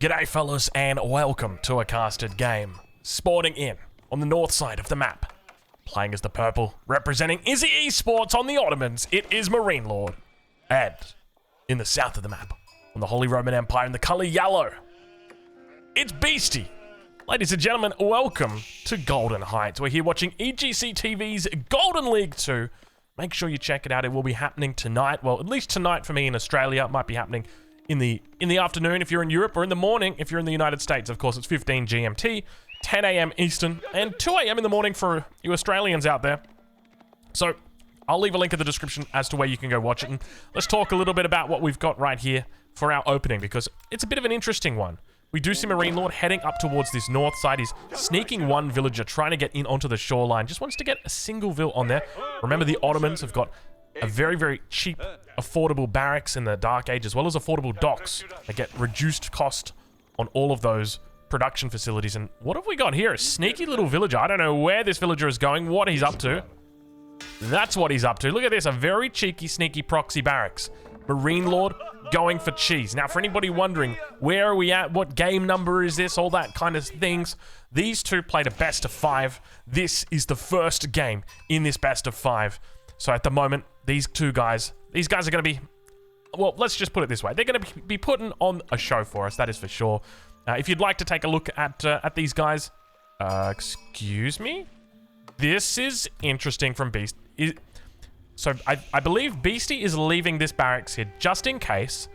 G'day fellas and welcome to a casted game. Spawning in on the north side of the map. Playing as the purple, representing Izzy Esports on the Ottomans, it is MarineLorD. And in the south of the map, on the Holy Roman Empire in the color yellow, it's Beastie. Ladies and gentlemen, welcome to Golden Heights. We're here watching EGC TV's Golden League 2. Make sure you check it out. It will be happening tonight. Well, at least tonight for me in Australia. It might be happening in the afternoon if you're in Europe, or in the morning if you're in the United States. Of course, it's 15 GMT, 10 a.m. Eastern, and 2 a.m. in the morning for you Australians out there. So I'll leave a link in the description as to where you can go watch it. And let's talk a little bit about what we've got right here for our opening, because it's a bit of an interesting one. We do see MarineLorD heading up towards this north side. He's sneaking one villager, trying to get in onto the shoreline. Just wants to get a single vill on there. Remember, the Ottomans have got a very, very cheap, affordable barracks in the Dark Age, as well as affordable docks. They get reduced cost on all of those production facilities. And what have we got here? A sneaky little villager. I don't know where this villager is going, what he's up to. That's what he's up to. Look at this, a very cheeky, sneaky proxy barracks. MarineLorD going for cheese. Now, for anybody wondering, where are we at? What game number is this? All that kind of things. These two played a best of 5. This is the first game in this best of 5. So at the moment, these guys are going to be, well, let's just put it this way. They're going to be putting on a show for us, that is for sure. If you'd like to take a look at these guys, excuse me? This is interesting from Beastie. So I believe Beastie is leaving this barracks here just in case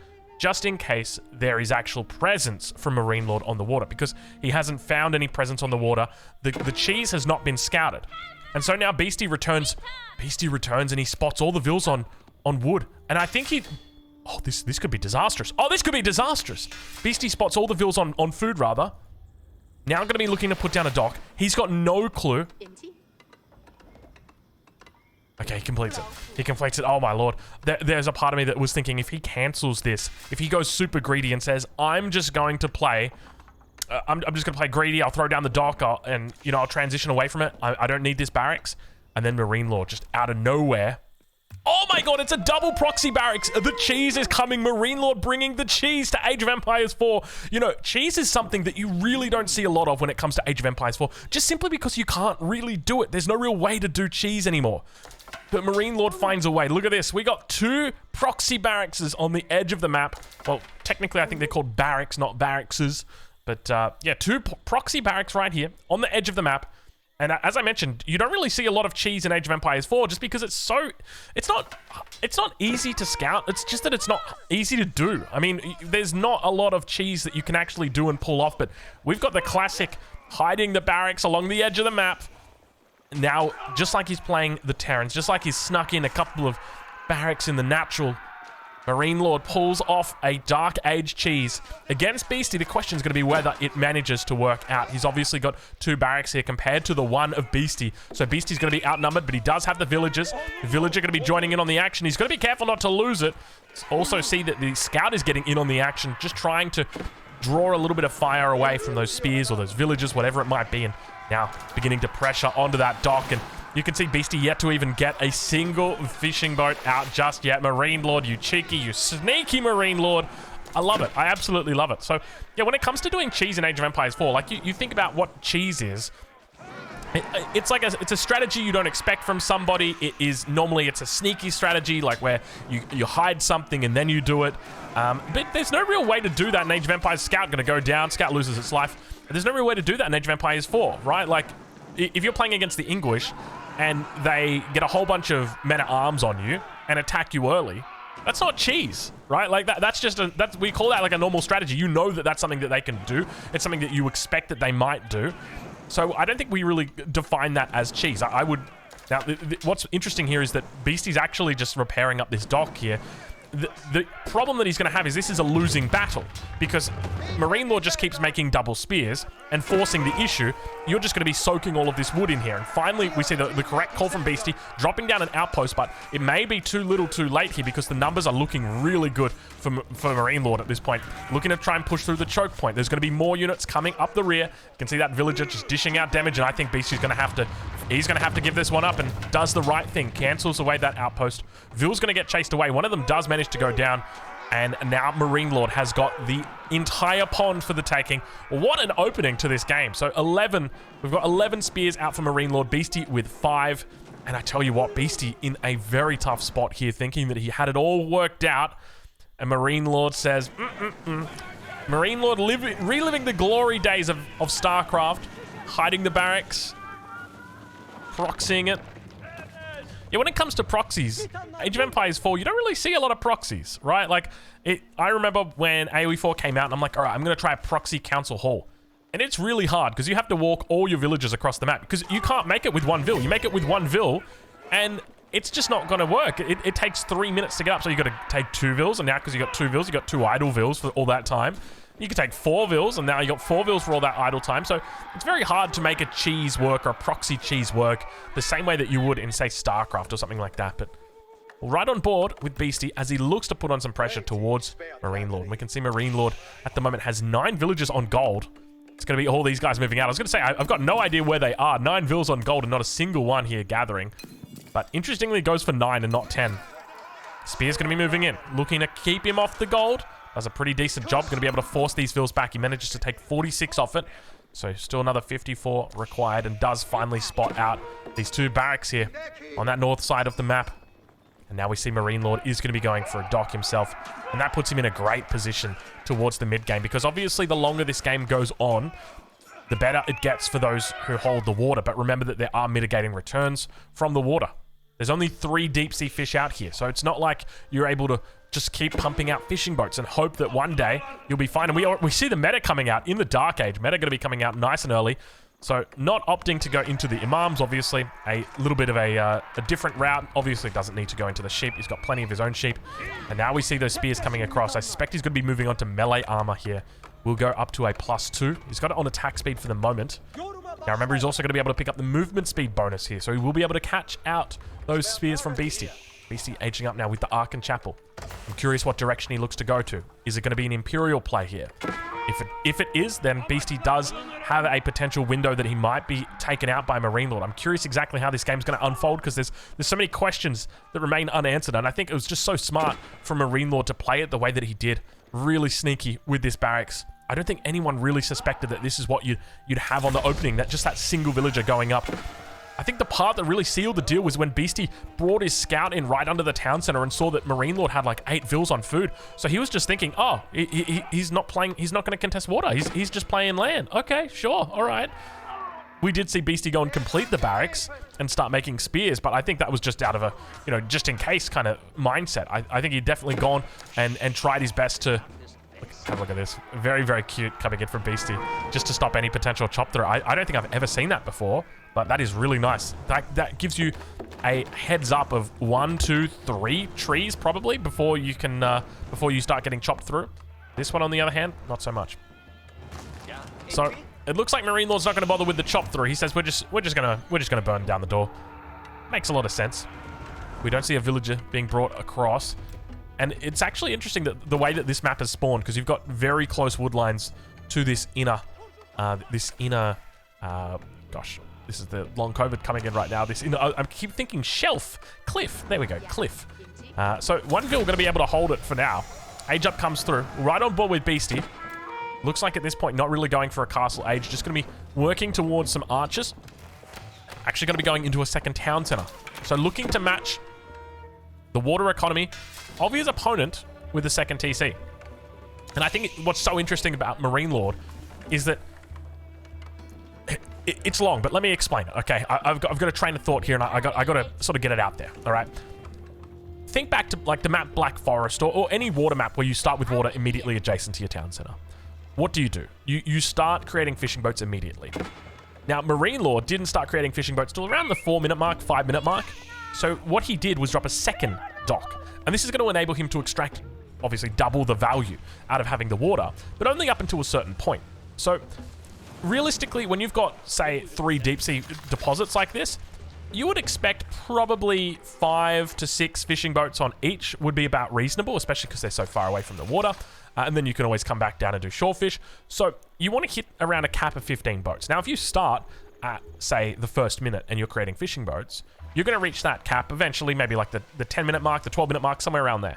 there is actual presence from MarineLorD on the water, because he hasn't found any presence on the water. The cheese has not been scouted. And so now Beastie returns and he spots all the vills on wood. And I think he... Oh, this could be disastrous. Oh, this could be disastrous. Beastie spots all the vills on food, rather. Now I'm going to be looking to put down a dock. He's got no clue. Okay, he completes it. He completes it. Oh, my lord. There's a part of me that was thinking, if he cancels this, if he goes super greedy and says, I'm just going to play... I'm just going to play greedy, I'll throw down the dock, and, you know, I'll transition away from it. I don't need this barracks. And then MarineLorD, just out of nowhere. Oh my god, it's a double proxy barracks. The cheese is coming. MarineLorD bringing the cheese to Age of Empires 4. You know, cheese is something that you really don't see a lot of when it comes to Age of Empires 4, just simply because you can't really do it. There's no real way to do cheese anymore. But MarineLorD finds a way. Look at this. We got 2 proxy barracks on the edge of the map. Well, technically, I think they're called barracks, not barrackses. But, yeah, 2 proxy barracks right here on the edge of the map. And as I mentioned, you don't really see a lot of cheese in Age of Empires 4 just because it's not easy to scout. It's just that it's not easy to do. I mean, there's not a lot of cheese that you can actually do and pull off, but we've got the classic hiding the barracks along the edge of the map. Now, just like he's playing the Terrans, just like he's snuck in a couple of barracks in the natural, MarineLorD pulls off a Dark Age cheese against Beastie. The question is going to be whether it manages to work out. He's obviously got 2 barracks here compared to the 1 of Beastie. So Beastie's going to be outnumbered, but he does have the villagers. The villager going to be joining in on the action. He's going to be careful not to lose it. Also see that the scout is getting in on the action, just trying to draw a little bit of fire away from those spears or those villagers, whatever it might be. And now beginning to pressure onto that dock, and you can see Beastie yet to even get a single fishing boat out just yet. MarineLorD, you cheeky, you sneaky MarineLorD. I love it. I absolutely love it. So, yeah, when it comes to doing cheese in Age of Empires 4, like, you think about what cheese is. It's like it's a strategy you don't expect from somebody. Normally it's a sneaky strategy, like where you hide something and then you do it. But there's no real way to do that in Age of Empires. Scout going to go down. Scout loses its life. There's no real way to do that in Age of Empires 4, right? Like, if you're playing against the English and they get a whole bunch of men-at-arms on you and attack you early, that's not cheese, right? Like, that's just we call that like a normal strategy. You know that that's something that they can do. It's something that you expect that they might do. So I don't think we really define that as cheese. I would... Now, what's interesting here is that Beastie's actually just repairing up this dock here. The problem that he's going to have is this is a losing battle, because MarineLorD just keeps making double spears and forcing the issue. You're just going to be soaking all of this wood in here. And finally, we see the correct call from Beastie, dropping down an outpost, but it may be too little too late here because the numbers are looking really good for MarineLorD at this point. Looking to try and push through the choke point. There's going to be more units coming up the rear. You can see that villager just dishing out damage, and I think Beastie's going to have to... He's going to have to give this one up and does the right thing. Cancels away that outpost. Vill's going to get chased away. One of them does manage to go down. And now MarineLorD has got the entire pond for the taking. What an opening to this game. So 11, we've got 11 spears out for MarineLorD. Beastie with 5. And I tell you what, Beastie in a very tough spot here, thinking that he had it all worked out. And MarineLorD says, MarineLorD reliving the glory days of Starcraft, hiding the barracks, proxying it. Yeah, when it comes to proxies, Age of Empires 4, you don't really see a lot of proxies, right? Like, I remember when AoE 4 came out, and I'm like, all right, I'm going to try a proxy council hall. And it's really hard, because you have to walk all your villages across the map, because you can't make it with one vill. You make it with one vill, and it's just not going to work. It takes 3 minutes to get up, so you got to take 2 vills, and now because you got 2 vills, you got 2 idle vills for all that time. You could take 4 vills, and now you got 4 vills for all that idle time. So it's very hard to make a cheese work or a proxy cheese work the same way that you would in, say, Starcraft or something like that. But right on board with Beastie as he looks to put on some pressure towards MarineLorD. We can see MarineLorD at the moment has 9 villages on gold. It's going to be all these guys moving out. I was going to say, I've got no idea where they are. 9 vills on gold and not a single one here gathering. But interestingly, it goes for 9 and not 10. Spear's going to be moving in, looking to keep him off the gold. Does a pretty decent job. Going to be able to force these vills back. He manages to take 46 off it. So still another 54 required, and does finally spot out these 2 barracks here on that north side of the map. And now we see MarineLorD is going to be going for a dock himself. And that puts him in a great position towards the mid game, because obviously the longer this game goes on, the better it gets for those who hold the water. But remember that there are mitigating returns from the water. There's only 3 deep sea fish out here. So it's not like you're able to just keep pumping out fishing boats and hope that one day you'll be fine. And we see the meta coming out in the Dark Age. Meta going to be coming out nice and early. So not opting to go into the imams, obviously. A little bit of a different route. Obviously doesn't need to go into the sheep. He's got plenty of his own sheep. And now we see those spears coming across. I suspect he's going to be moving on to melee armor here. We'll go up to a +2. He's got it on attack speed for the moment. Now remember, he's also going to be able to pick up the movement speed bonus here. So he will be able to catch out those spears from Beastie. Beastie aging up now with the Ark and Chapel. I'm curious what direction he looks to go to. Is it going to be an Imperial play here? If it is, then Beastie does have a potential window that he might be taken out by MarineLorD. I'm curious exactly how this game's going to unfold, because there's so many questions that remain unanswered. And I think it was just so smart for MarineLorD to play it the way that he did. Really sneaky with this barracks. I don't think anyone really suspected that this is what you'd have on the opening, that just that single villager going up. I think the part that really sealed the deal was when Beastie brought his scout in right under the town center and saw that MarineLorD had like 8 vills on food. So he was just thinking, oh, he's not playing, he's not going to contest water. He's just playing land. Okay, sure, all right. We did see Beastie go and complete the barracks and start making spears, but I think that was just out of a, just in case kind of mindset. I think he'd definitely gone and tried his best to... Have a look at this. Very, very cute coming in from Beastie, just to stop any potential chop through. I don't think I've ever seen that before, but that is really nice. That gives you a heads up of 1, 2, 3 trees probably before you can before you start getting chopped through. This one, on the other hand, not so much. So it looks like MarineLorD's not going to bother with the chop through. He says we're just gonna burn down the door. Makes a lot of sense. We don't see a villager being brought across. And it's actually interesting that the way that this map has spawned, because you've got very close wood lines to this inner, gosh, this is the long COVID coming in right now. This inner, I keep thinking shelf, cliff. There we go, cliff. So one vill going to be able to hold it for now. Age up comes through, right on board with Beastie. Looks like at this point not really going for a castle age, just going to be working towards some archers. Actually going to be going into a second town center. So looking to match the water economy of his opponent with the second TC. And I think what's so interesting about MarineLorD is that it's long, but let me explain it, okay? I've got a train of thought here, and I got to sort of get it out there, all right? Think back to like the map Black Forest or any water map where you start with water immediately adjacent to your town center. What do? You start creating fishing boats immediately. Now, MarineLorD didn't start creating fishing boats till around the 4-minute mark, 5-minute mark. So what he did was drop a second dock. And this is going to enable him to extract, obviously, double the value out of having the water, but only up until a certain point. So realistically, when you've got, say, 3 deep sea deposits like this, you would expect probably 5 to 6 fishing boats on each would be about reasonable, especially because they're so far away from the water. And then you can always come back down and do shore fish. So you want to hit around a cap of 15 boats. Now, if you start at, say, the first minute and you're creating fishing boats, you're going to reach that cap eventually, maybe like the 10-minute mark, the 12-minute mark, somewhere around there.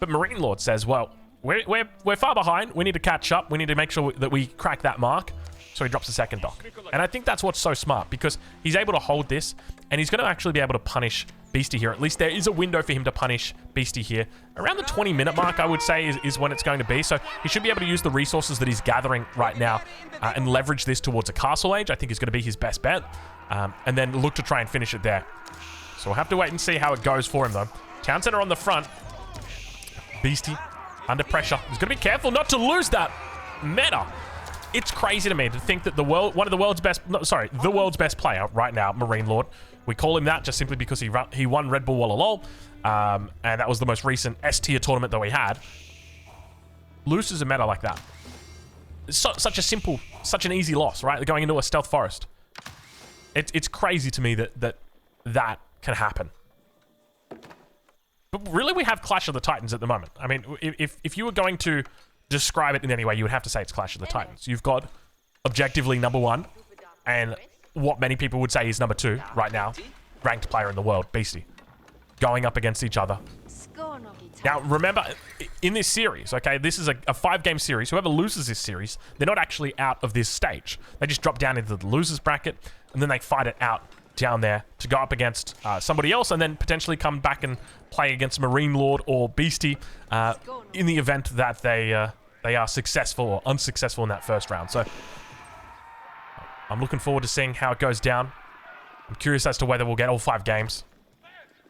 But MarineLorD says, well, we're far behind. We need to catch up. We need to make sure that we crack that mark. So he drops the second dock. And I think that's what's so smart, because he's able to hold this, and he's going to actually be able to punish Beastie here. At least there is a window for him to punish Beastie here. Around the 20-minute mark, I would say, is when it's going to be. So he should be able to use the resources that he's gathering right now and leverage this towards a castle age. I think is going to be his best bet. And then look to try and finish it there. So we'll have to wait and see how it goes for him, though. Town Center on the front. Beastie under pressure. He's going to be careful not to lose that meta. It's crazy to me to think that the world's best player right now, MarineLorD. We call him that just simply because he won Red Bull Walla Lol, and that was the most recent S-tier tournament that we had. Loses a meta like that. It's such an easy loss, right? They're going into a stealth forest. It's crazy to me that can happen. But really, we have Clash of the Titans at the moment. I mean, if you were going to describe it in any way, you would have to say it's Clash of the Titans. You've got objectively #1 and what many people would say is #2 right now, ranked player in the world, Beastie, going up against each other. Now, remember, in this series, okay, this is a 5-game series. Whoever loses this series, they're not actually out of this stage. They just drop down into the losers bracket, and then they fight it out down there to go up against somebody else, and then potentially come back and play against MarineLorD or Beastie in the event that they are successful or unsuccessful in that first round. So I'm looking forward to seeing how it goes down. I'm curious as to whether we'll get all 5 games.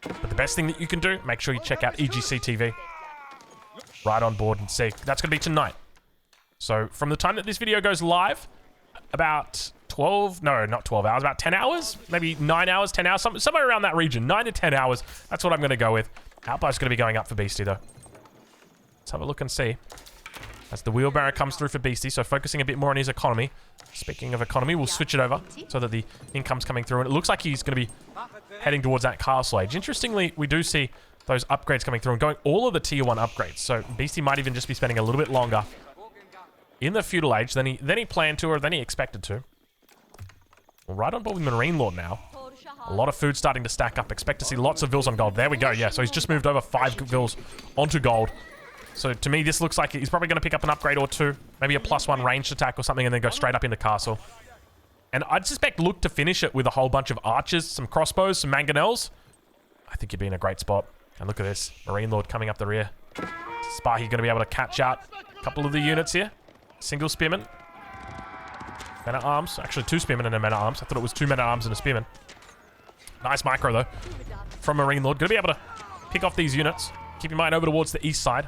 But the best thing that you can do, make sure you check out EGC TV right on board and see. That's going to be tonight. So from the time that this video goes live, about 12, no, not 12 hours, about 10 hours, maybe 9 hours, 10 hours, somewhere around that region, 9 to 10 hours. That's what I'm going to go with. Outbow's going to be going up for Beastie, though. Let's have a look and see. As the wheelbarrow comes through for Beastie, so focusing a bit more on his economy. Speaking of economy, we'll switch it over so that the income's coming through. And it looks like he's going to be heading towards that castle age. Interestingly, we do see those upgrades coming through and going all of the tier 1 upgrades. So Beastie might even just be spending a little bit longer in the feudal age than he planned to or than he expected to. Well, right on board with MarineLorD now. A lot of food starting to stack up. Expect to see lots of vills on gold. There we go. Yeah, so he's just moved over 5 vills onto gold. So to me, this looks like he's probably going to pick up an upgrade or 2. Maybe a +1 ranged attack or something, and then go straight up into castle. And I'd suspect look to finish it with a whole bunch of archers, some crossbows, some mangonels. I think you'd be in a great spot. And look at this. MarineLorD coming up the rear. Sparky going to be able to catch out a couple of the units here. Single spearman. Men-at-arms. Actually, 2 spearmen and a men-at-arms. I thought it was 2 men-at-arms and a spearman. Nice micro, though, from MarineLorD. Going to be able to pick off these units. Keep your mind over towards the east side.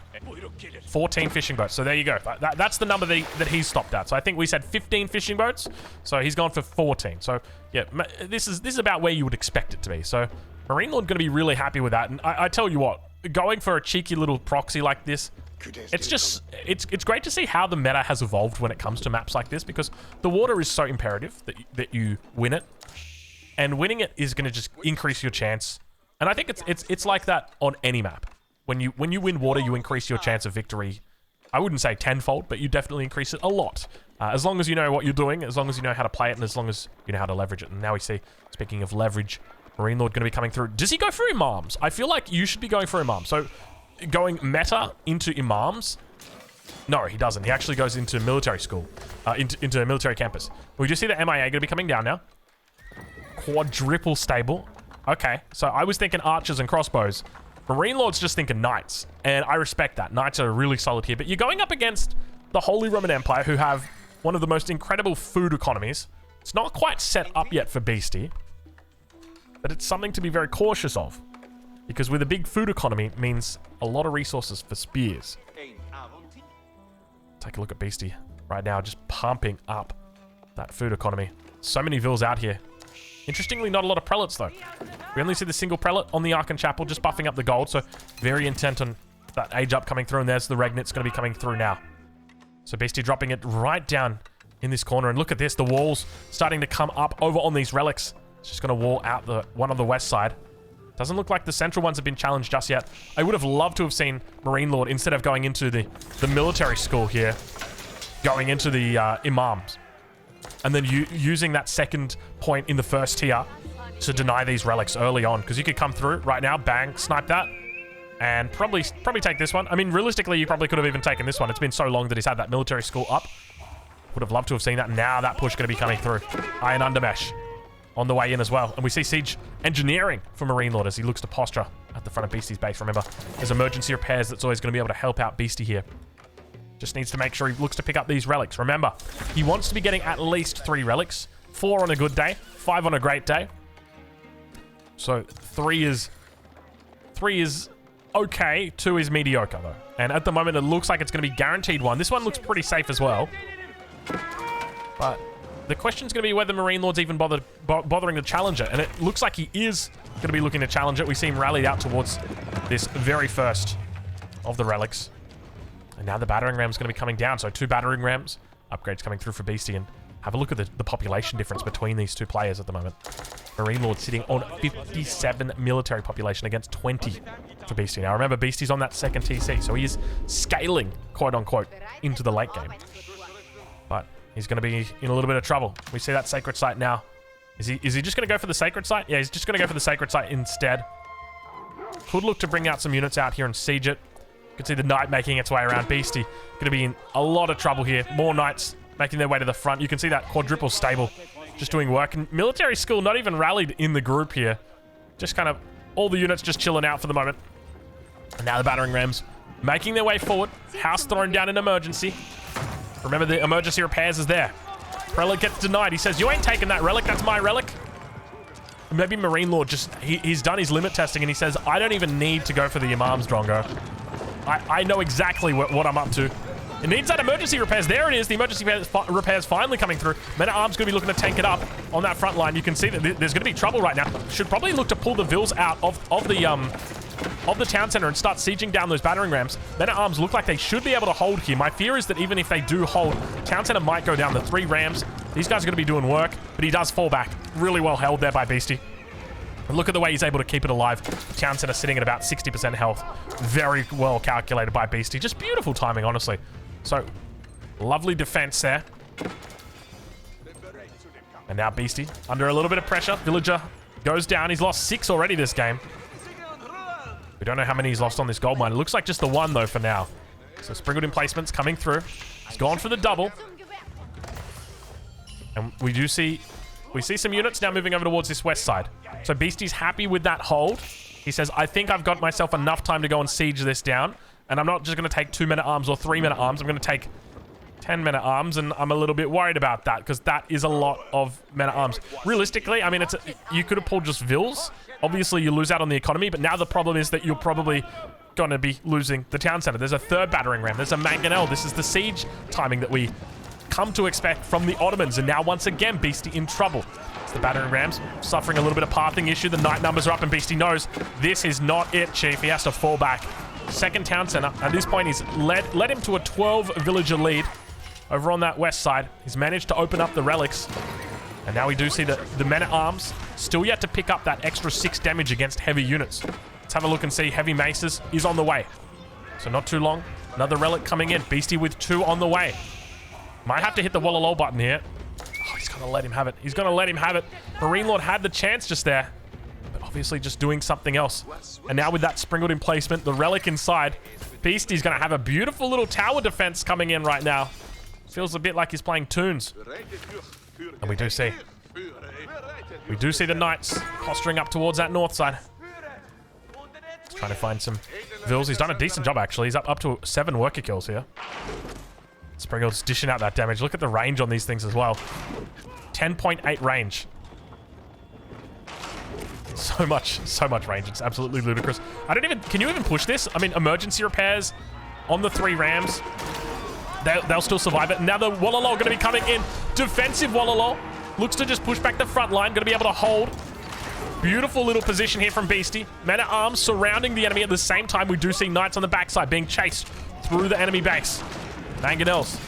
14 fishing boats. So there you go. That's the number that he's stopped at. So I think we said 15 fishing boats. So he's gone for 14. So yeah, this is about where you would expect it to be. So MarineLorD going to be really happy with that. And I tell you what, going for a cheeky little proxy like this, it's great to see how the meta has evolved when it comes to maps like this, because the water is so imperative that you win it, and winning it is going to just increase your chance. And I think it's like that on any map. When you win water, you increase your chance of victory. I wouldn't say tenfold, but you definitely increase it a lot. As long as you know what you're doing, as long as you know how to play it, and as long as you know how to leverage it. And now we see, speaking of leverage, MarineLorD going to be coming through. Does he go for imams? I feel like you should be going for imams. So going meta into imams? No, he doesn't. He actually goes into military school, into a military campus. We just see the MIA going to be coming down now. Quadruple stable. Okay, so I was thinking archers and crossbows. MarineLorD's just thinking knights, and I respect that. Knights are really solid here, but you're going up against the Holy Roman Empire, who have one of the most incredible food economies. It's not quite set up yet for Beastie, but it's something to be very cautious of, because with a big food economy means a lot of resources for spears. Take a look at Beastie right now, just pumping up that food economy. So many vills out here. Interestingly, not a lot of prelates, though. We only see the single prelate on the Ark and Chapel, just buffing up the gold, so very intent on that age up coming through, and there's the Regnit's going to be coming through now. So Beastie dropping it right down in this corner, and look at this, the walls starting to come up over on these relics. It's just going to wall out the one on the west side. Doesn't look like the central ones have been challenged just yet. I would have loved to have seen MarineLorD, instead of going into the military school here, going into the imams. And then using that second point in the first tier to deny these relics early on. Because you could come through right now, bang, snipe that. And probably take this one. I mean, realistically, you probably could have even taken this one. It's been so long that he's had that military school up. Would have loved to have seen that. Now that push going to be coming through. Iron Undermesh on the way in as well. And we see Siege Engineering for MarineLorD as he looks to posture at the front of Beastie's base. Remember, there's emergency repairs that's always going to be able to help out Beastie here. Just needs to make sure he looks to pick up these relics. Remember, he wants to be getting at least 3 relics. 4 on a good day, 5 on a great day. So 3 is okay, 2 is mediocre though. And at the moment it looks like it's going to be guaranteed 1. This one looks pretty safe as well. But the question's going to be whether MarineLorD's even bothering to challenge it. And it looks like he is going to be looking to challenge it. We see him rallied out towards this very first of the relics. And now the battering ram's going to be coming down. So 2 battering rams, upgrades coming through for Beastie. And have a look at the population difference between these 2 players at the moment. MarineLorD sitting on 57 military population against 20 for Beastie. Now remember, Beastie's on that second TC, so he is scaling, quote unquote, into the late game. But he's going to be in a little bit of trouble. We see that sacred site now. Is he just going to go for the sacred site? Yeah, he's just going to go for the sacred site instead. Could look to bring out some units out here and siege it. You can see the knight making its way around. Beastie going to be in a lot of trouble here. More knights making their way to the front. You can see that quadruple stable just doing work. And military school not even rallied in the group here. Just kind of all the units just chilling out for the moment. And now the battering rams making their way forward. House thrown down in emergency. Remember, the emergency repairs is there. Relic gets denied. He says, you ain't taking that relic. That's my relic. Maybe MarineLorD just, he's done his limit testing and he says, I don't even need to go for the Imams, Drongo. I know exactly what I'm up to. It needs that emergency repairs. There it is. The emergency repairs finally coming through. Men-at-Arms going to be looking to tank it up on that front line. You can see that there's going to be trouble right now. Should probably look to pull the Vils out of the town center and start sieging down those battering rams. Men-at-Arms look like they should be able to hold here. My fear is that even if they do hold, town center might go down. The 3 rams. These guys are going to be doing work, but he does fall back. Really well held there by Beastie. And look at the way he's able to keep it alive. Town center sitting at about 60% health. Very well calculated by Beastie. Just beautiful timing, honestly. So, lovely defense there. And now Beastie under a little bit of pressure. Villager goes down. He's lost 6 already this game. We don't know how many he's lost on this gold mine. It looks like just the 1 though for now. So sprinkled emplacements coming through. He's gone for the double. And we see some units now moving over towards this west side. So Beastie's happy with that hold. He says, I think I've got myself enough time to go and siege this down. And I'm not just going to take 2 men-at-arms or 3 men-at-arms. I'm going to take 10 men-at-arms, and I'm a little bit worried about that because that is a lot of men-at-arms. Realistically, I mean, you could have pulled just Vils. Obviously, you lose out on the economy, but now the problem is that you're probably going to be losing the town center. There's a 3rd battering ram. There's a mangonel. This is the siege timing that we come to expect from the Ottomans, and now once again, Beastie in trouble. It's the battering rams suffering a little bit of pathing issue. The knight numbers are up, and Beastie knows this is not it, Chief. He has to fall back. 2nd town center. At this point, he's led him to a 12 villager lead over on that west side. He's managed to open up the relics. And now we do see the men-at-arms still yet to pick up that extra 6 damage against heavy units. Let's have a look and see. Heavy maces is on the way. So not too long. Another relic coming in. Beastie with 2 on the way. Might have to hit the Wallalow button here. Oh, he's going to let him have it. He's going to let him have it. MarineLorD had the chance just there. But obviously just doing something else. And now with that sprinkled emplacement, the relic inside, Beastie's going to have a beautiful little tower defense coming in right now. Feels a bit like he's playing tunes. And we do see the knights posturing up towards that north side. He's trying to find some Vils. He's done a decent job, actually. He's up to 7 worker kills here. Springold's dishing out that damage. Look at the range on these things as well. 10.8 range. So much range. It's absolutely ludicrous. Can you even push this? I mean, emergency repairs on the 3 rams. They'll still survive it. Now the Wallalow going to be coming in. Defensive Wallalow. Looks to just push back the front line. Going to be able to hold. Beautiful little position here from Beastie. Men-at-arms surrounding the enemy at the same time. We do see knights on the backside being chased through the enemy base. Mangonels.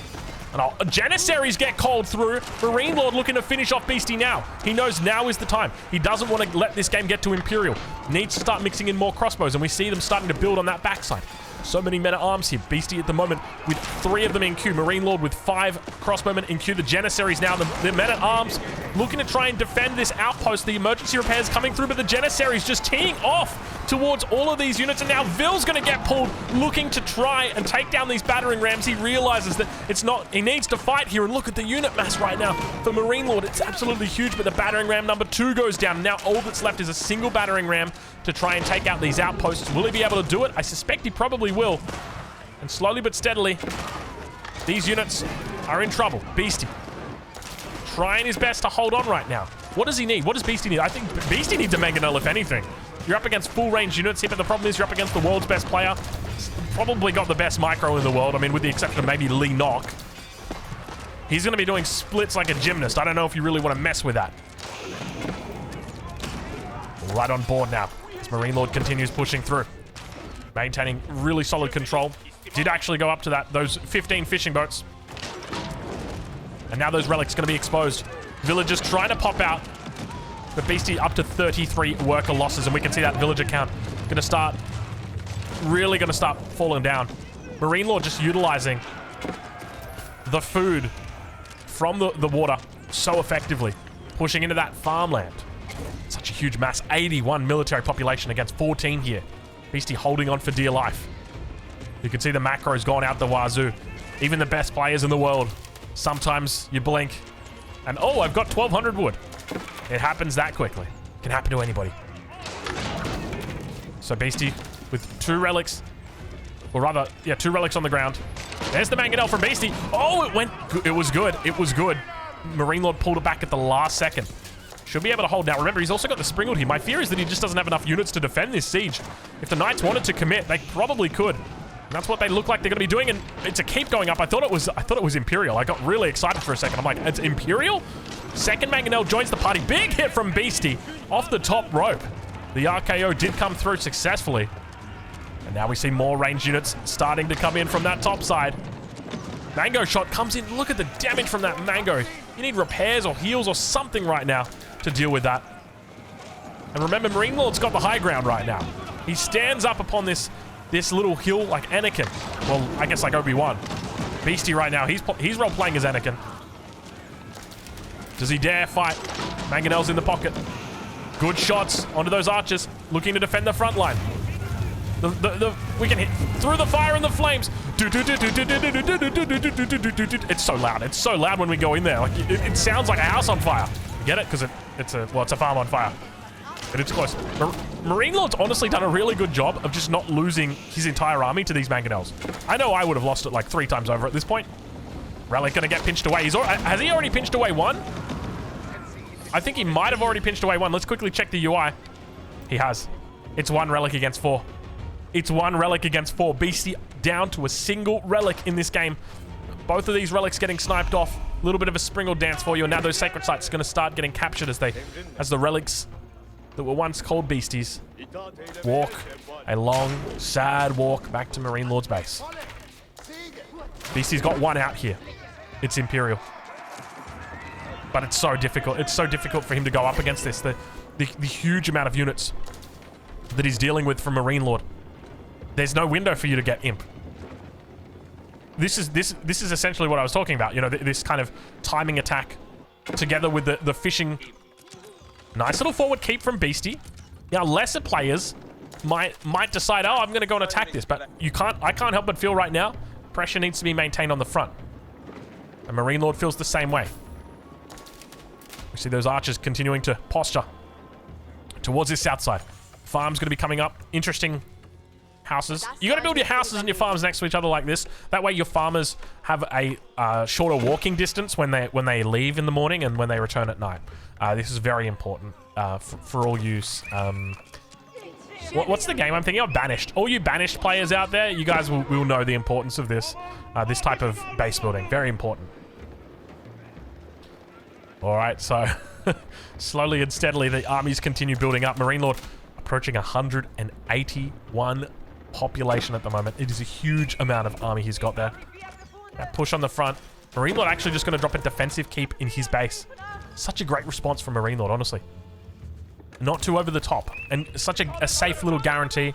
And Janissaries get called through. MarineLorD looking to finish off Beastie now. He knows now is the time. He doesn't want to let this game get to Imperial. Needs to start mixing in more crossbows, and we see them starting to build on that backside. So many men-at-arms here. Beastie at the moment with 3 of them in queue. MarineLorD with 5 crossbowmen in queue. The Janissaries now. The men-at-arms looking to try and defend this outpost. The emergency repairs coming through, but the Janissaries just teeing off towards all of these units, and now Ville's going to get pulled, looking to try and take down these battering rams. He realizes that it's not, he needs to fight here, and look at the unit mass right now for MarineLorD. It's absolutely huge, but the battering ram number 2 goes down. Now all that's left is a single battering ram to try and take out these outposts. Will he be able to do it? I suspect he probably will. And slowly but steadily, these units are in trouble. Beastie trying his best to hold on right now. What does he need? What does Beastie need? I think Beastie needs a mangonel, if anything. You're up against full range units here, but the problem is you're up against the world's best player. Probably got the best micro in the world. I mean, with the exception of maybe Lee Nock. He's going to be doing splits like a gymnast. I don't know if you really want to mess with that. Right on board now as MarineLorD continues pushing through. Maintaining really solid control. Did actually go up to those 15 fishing boats. And now those relics going to be exposed. Villagers trying to pop out. But Beastie up to 33 worker losses, and we can see that villager count really going to start falling down. MarineLorD just utilizing the food from the water so effectively, pushing into that farmland. Such a huge mass, 81 military population against 14 here. Beastie holding on for dear life. You can see the macros gone out the wazoo. Even the best players in the world, sometimes you blink and, oh, I've got 1,200 wood. It happens that quickly. It can happen to anybody. So Beastie with 2 relics, or rather, yeah, 2 relics on the ground. There's the mangonel from Beastie. Oh, it was good. It was good. MarineLorD pulled it back at the last second. Should be able to hold now. Remember, he's also got the Springald here. My fear is that he just doesn't have enough units to defend this siege. If the Knights wanted to commit, they probably could. And that's what they look like they're going to be doing, and it's a keep going up. I thought it was Imperial. I got really excited for a second. I'm like, it's Imperial? Second mangonel joins the party. Big hit from Beastie off the top rope. The RKO did come through successfully. And now we see more range units starting to come in from that top side. Mango shot comes in. Look at the damage from that mango. You need repairs or heals or something right now to deal with that. And remember, MarineLorD's got the high ground right now. He stands up upon this little hill like Anakin. Well, I guess like Obi-Wan. Beastie right now, he's role-playing as Anakin. Does he dare fight? Mangonel's in the pocket. Good shots onto those archers, looking to defend the front line. We can hit through the fire and the flames. It's so loud. It's so loud when we go in there. Like it sounds like a house on fire. You get it? Because it's a farm on fire. But it's close. MarineLorD's honestly done a really good job of just not losing his entire army to these mangonels. I know I would have lost it like 3 times over at this point. Relic gonna get pinched away. Has he already pinched away 1? I think he might have already pinched away 1. Let's quickly check the UI. He has. It's 1 relic against 4. It's 1 relic against 4. Beastie down to a single relic in this game. Both of these relics getting sniped off. A little bit of a Springald dance for you, and now those sacred sites are going to start getting captured as the relics that were once called Beasties walk a long, sad walk back to MarineLorD's base. Beastie's got 1 out here. It's Imperial. But it's so difficult. It's so difficult for him to go up against this. The huge amount of units that he's dealing with from MarineLorD. There's no window for you to get Imp. This is essentially what I was talking about. You know, this kind of timing attack together with the fishing. Nice little forward keep from Beastie. Now, lesser players might decide, oh, I'm going to go and attack this, but I can't help but feel right now pressure needs to be maintained on the front. And MarineLorD feels the same way. We see those archers continuing to posture towards this south side. Farm's going to be coming up. Interesting houses. You got to build your houses and your farms next to each other like this. That way your farmers have a shorter walking distance when they leave in the morning and when they return at night. This is very important for all use. What's the game I'm thinking of? Banished. All you Banished players out there, you guys will know the importance of this type of base building. Very important. All right, so slowly and steadily the armies continue building up. MarineLorD approaching 181 population at the moment. It is a huge amount of army he's got there. Now push on the front. MarineLorD actually just going to drop a defensive keep in his base. Such a great response from MarineLorD, honestly. Not too over the top. And such a safe little guarantee.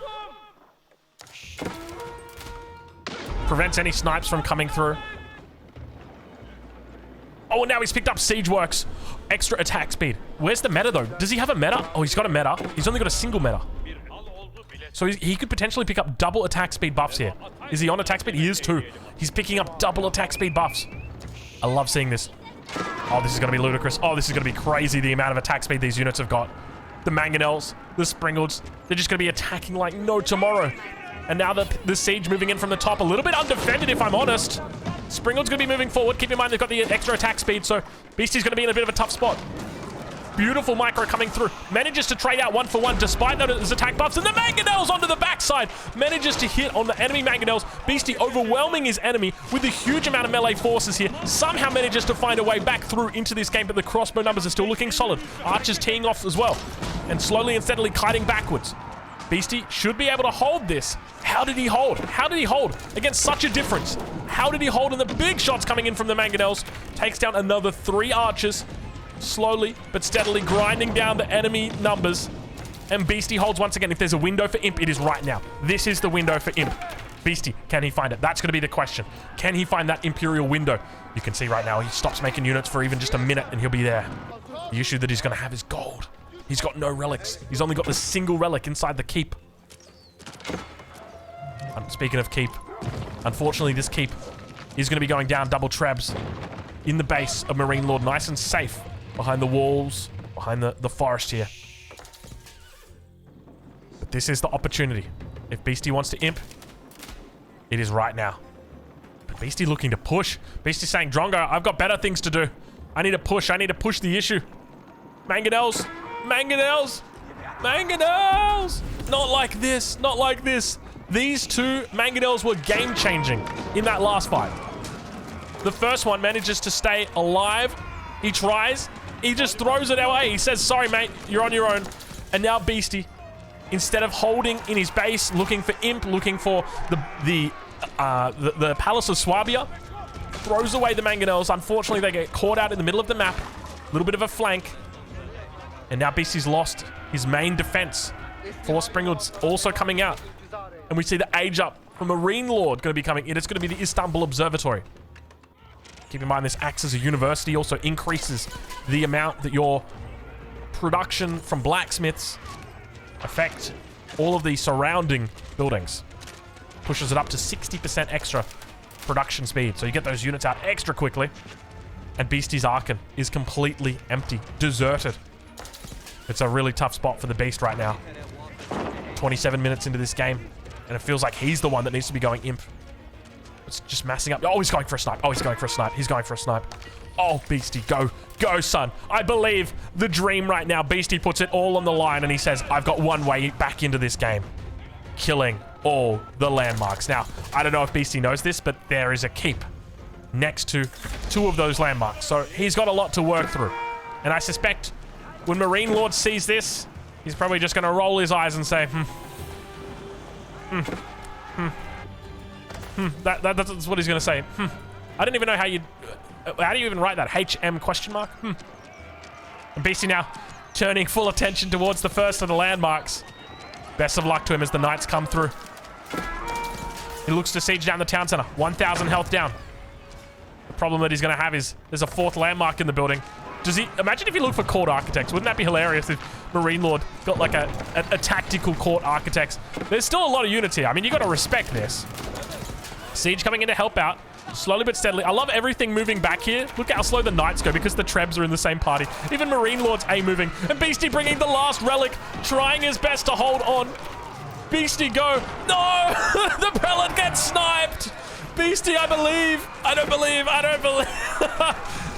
Prevents any snipes from coming through. Oh, now he's picked up Siege Works. Extra attack speed. Where's the meta, though? Does he have a meta? Oh, he's got a meta. He's only got a single meta. So he could potentially pick up double attack speed buffs here. Is he on attack speed? He is too. He's picking up double attack speed buffs. I love seeing this. Oh, this is going to be ludicrous. Oh, this is going to be crazy, the amount of attack speed these units have got. The Mangonels, the Springles, they're just going to be attacking like no tomorrow. And now the Siege moving in from the top, a little bit undefended if I'm honest. Springle's going to be moving forward. Keep in mind they've got the extra attack speed, so Beastie's going to be in a bit of a tough spot. Beautiful micro coming through. Manages to trade out 1-for-1 despite those attack buffs. And the Mangonels onto the backside. Manages to hit on the enemy Mangonels. Beastie overwhelming his enemy with a huge amount of melee forces here. Somehow manages to find a way back through into this game, but the crossbow numbers are still looking solid. Archers teeing off as well. And slowly and steadily kiting backwards. Beastie should be able to hold this. How did he hold? How did he hold against such a difference? How did he hold? And the big shots coming in from the Mangonels. Takes down another 3 archers. Slowly but steadily grinding down the enemy numbers. And Beastie holds once again. If there's a window for Imp, it is right now. This is the window for Imp. Beastie, can he find it? That's going to be the question. Can he find that Imperial window? You can see right now he stops making units for even just a minute and he'll be there. The issue that he's going to have is gold. He's got no relics. He's only got the single relic inside the keep. Speaking of keep, unfortunately this keep is going to be going down double trebs in the base of MarineLorD, nice and safe behind the walls, behind the forest here. But this is the opportunity. If Beastie wants to imp, it is right now. But Beastie looking to push. Beastie saying, Drongo, I've got better things to do. I need to push. I need to push the issue. Mangonels. Mangonels. Mangonels. Not like this. Not like this. These 2 Mangonels were game-changing in that last fight. The first one manages to stay alive. He tries. He just throws it away. He says, sorry, mate, you're on your own. And now Beastie, instead of holding in his base, looking for Imp, looking for the Palace of Swabia, throws away the Mangonels. Unfortunately, they get caught out in the middle of the map. A little bit of a flank. And now Beastie's lost his main defense. 4 Springles also coming out. And we see the age up from MarineLorD going to be coming in. It's going to be the Istanbul Observatory. Keep in mind, this acts as a university, also increases the amount that your production from blacksmiths affect all of the surrounding buildings. Pushes it up to 60% extra production speed. So you get those units out extra quickly. And Beastie's Archon is completely empty, deserted. It's a really tough spot for the Beast right now. 27 minutes into this game, and it feels like he's the one that needs to be going imp. It's just massing up. Oh, he's going for a snipe. Oh, he's going for a snipe. He's going for a snipe. Oh, Beastie, go. Go, son. I believe the dream right now. Beastie puts it all on the line, and he says, I've got one way back into this game. Killing all the landmarks. Now, I don't know if Beastie knows this, but there is a keep next to 2 of those landmarks. So he's got a lot to work through. And I suspect when MarineLorD sees this, he's probably just going to roll his eyes and say, That's what he's going to say. I don't even know how do you even write that? HM question mark? And Beastie now turning full attention towards the first of the landmarks. Best of luck to him as the Knights come through. He looks to siege down the town center. 1,000 health down. The problem that he's going to have is there's a 4th landmark in the building. Imagine if he looked for court architects. Wouldn't that be hilarious if MarineLorD got like a tactical court architects? There's still a lot of units here. I mean, you got to respect this. Siege coming in to help out. Slowly but steadily. I love everything moving back here. Look how slow the Knights go because the Trebs are in the same party. Even MarineLorD's A moving. And Beastie bringing the last relic. Trying his best to hold on. Beastie, go. No! The pellet gets sniped! Beastie, I believe. I don't believe. I don't believe.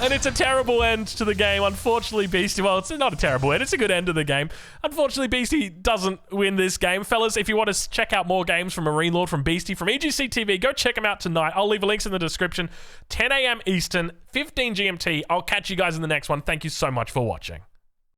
And it's a terrible end to the game. Unfortunately, Beastie, well, it's not a terrible end. It's a good end to the game. Unfortunately, Beastie doesn't win this game. Fellas, if you want to check out more games from MarineLorD, from Beastie, from EGC TV, go check them out tonight. I'll leave links in the description. 10 a.m. Eastern, 15 GMT. I'll catch you guys in the next one. Thank you so much for watching.